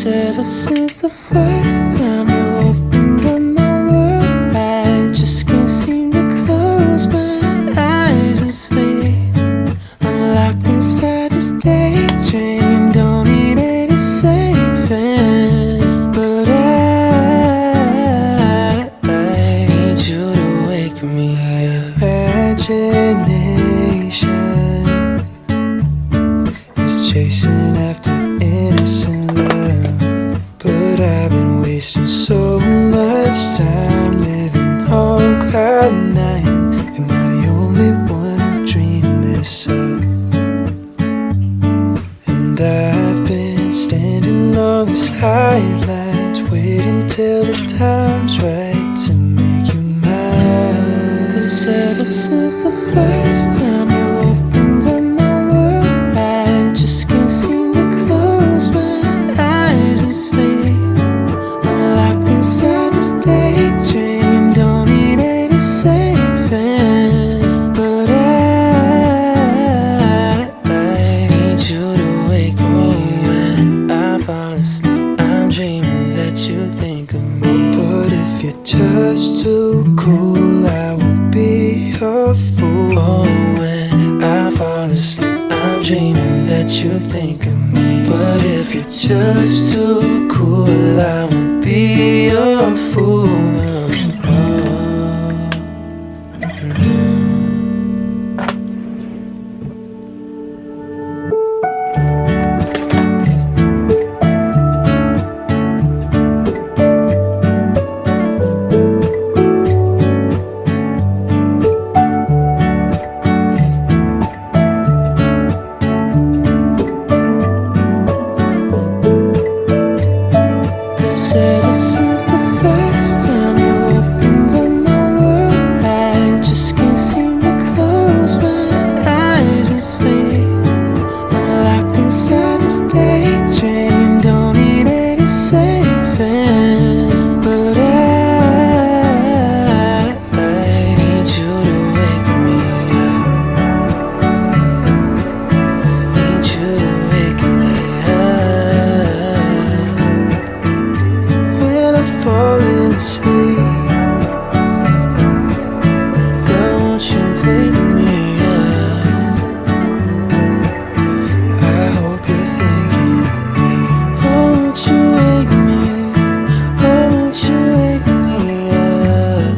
ever since the first time you opened up my world, I just can't seem to close my eyes and sleep. I'm locked inside this daydream, don't need any saving. But I need you to wake me up. Imagination is chasing after innocent love, but I've been wasting so much time living on cloud nine. Am I the only one who dreamed this up? And I've been standing on the sidelines, waiting till the time's right to make you mine. 'Cause ever since the first time you opened up my world, I just can't seem to close my eyes and sleep. I'm locked inside this daydream, don't need any saving. But I need you to wake me when I fall asleep. I'm dreaming that you think of me. But if you're just too cool, I won't be your fool. Oh, when I fall asleep, I'm dreaming that you think of me. But if you're just too cool, I won't be your fool. Ever since the first time you opened up my world, I just can't seem to close my eyes and sleep. I'm locked inside this daydream, don't need any saving. But I need you to wake me up. Need you to wake me up. Falling asleep, girl, won't you wake me up? I hope you're thinking of me. Oh, won't you wake me? Oh, won't you wake me up?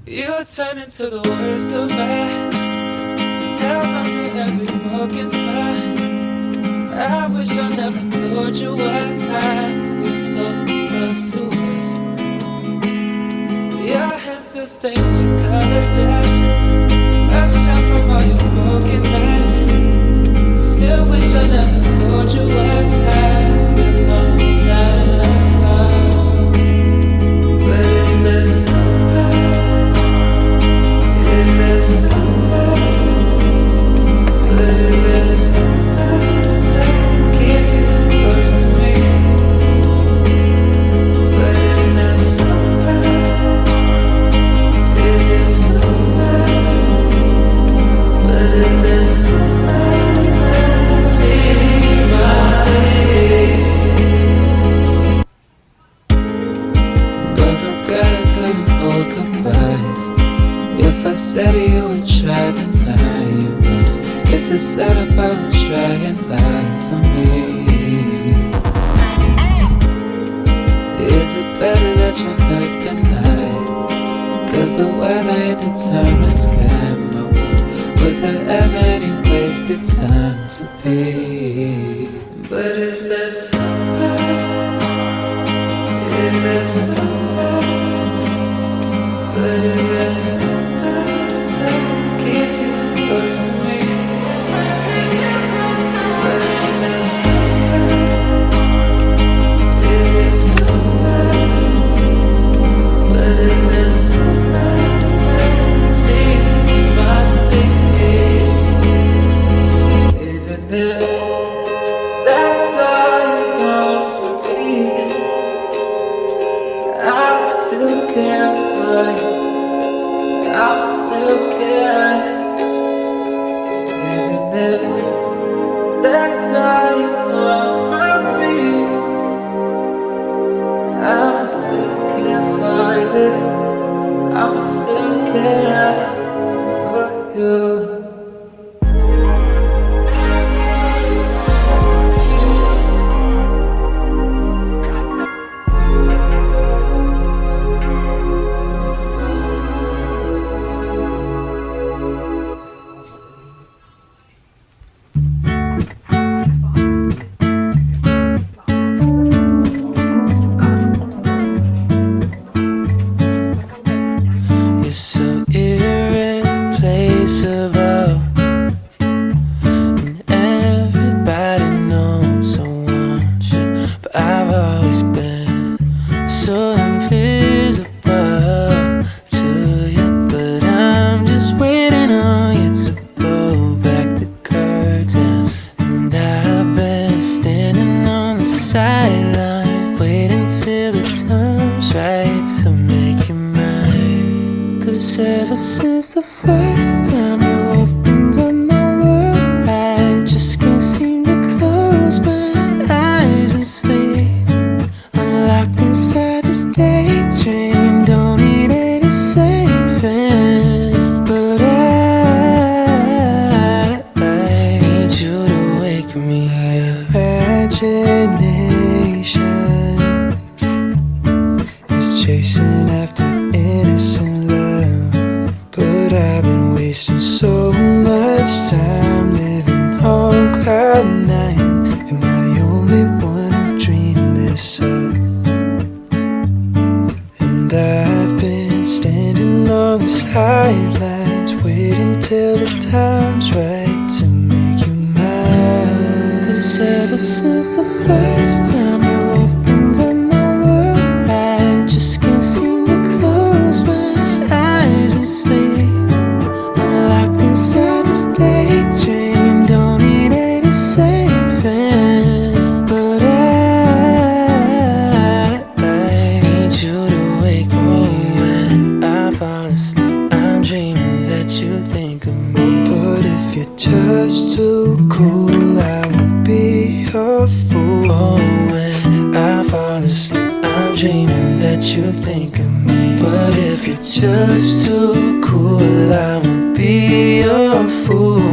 You turn into the worst of me. Held on to every broken spot. I wish I never told you why I feel so close to us. Your hands still stained with colored dust. I'm shot from all your broken eyes. Still wish I never told you why I feel no love. But is this love? Is this love? But is this love that keep you close to me? But is this love? Is this love? But is this love that see my state? But regret I couldn't hold goodbyes. If I said you would try to deny it was. Guess it's sad about trying life for me. Is it better that you hurt tonight? 'Cause the weather it determines kind my world. Was there ever any wasted time to be? But is there some love? Is there some love? But is there some love that keep you close to me? But is there some love? Is there some love? But is there some love that see my state? Even if that's all you want from me, I still care for you. I still care. all you want from me. I still can't find it. I still care for you. Ever since the first time you opened up my world, I just can't seem to close my eyes and sleep. I'm locked inside this daydream, don't need any saving. But I need you to wake me up. Imagination is chasing after innocent love, but I've been wasting so much time living on cloud nine. Am I the only one who dreamed this up? And I've been standing on these highlights, waiting till the time's right to make you mine. 'Cause ever since the first time you opened up my world, I just can't seem to close my eyes and sleep. Inside this daydream, don't need any saving. But I need you to wake me when I fall asleep. I'm dreaming that you think of me. But if you're just too cool, I won't be your fool. Oh, when I fall asleep, I'm dreaming that you think of me. But if you're just too cool, I won't be your fool.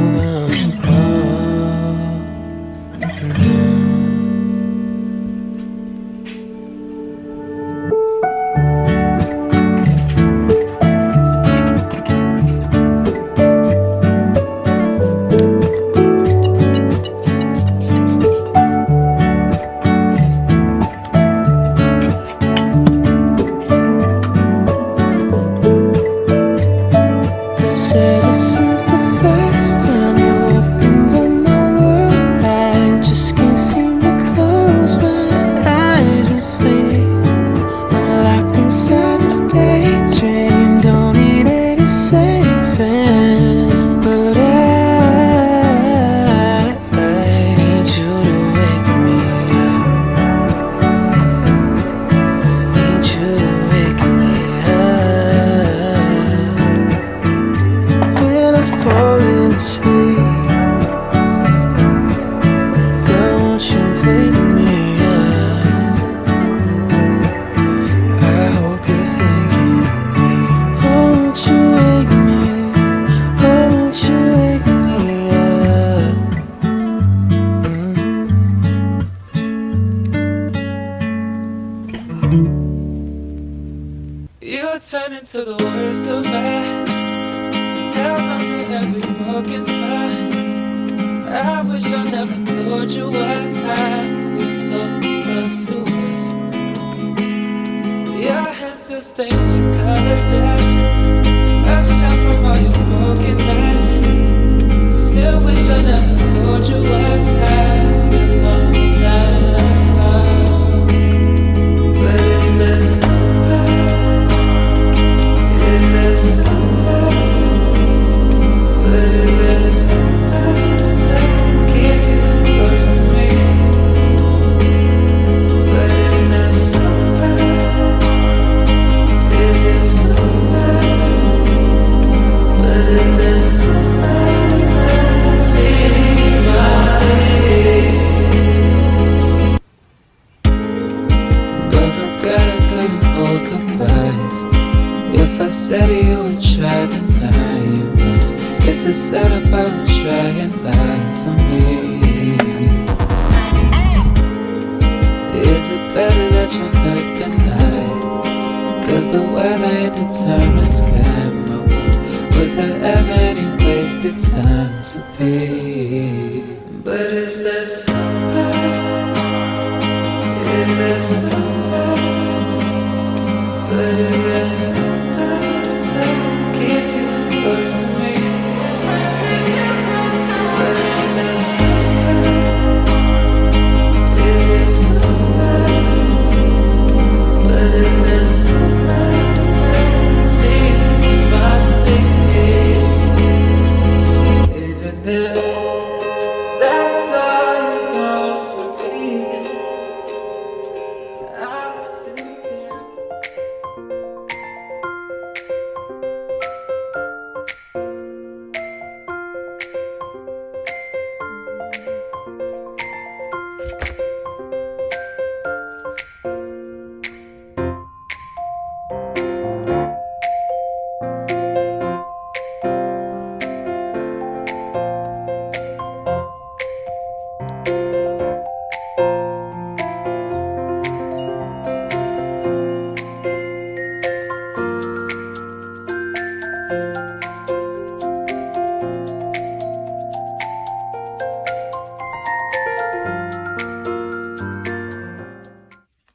Ever since the first time you opened up my world, I just can't seem to close my eyes and sleep. I'm locked inside this daydream, don't need any saving. But I need you to wake me up. Need you to wake me up. Falling asleep, girl, won't you wake me up? I hope you're thinking of me. Oh, won't you wake me? Oh, won't you wake me up? You turn into the worst of me. Held on to every broken spot. I wish I never told you why I feel so close to us. Your hands still stain with colored dust. I've shot from all your broken nights. Still wish I never told you why I feel no love. But is this love? Is this love? But is this love? Keep you close to me. But is this love? Is this love? to set about trying life for me. Is it better that you hurt tonight? Cause the weather it determines sky my world. Was there ever any wasted time to be? But is there somebody? Is there somebody?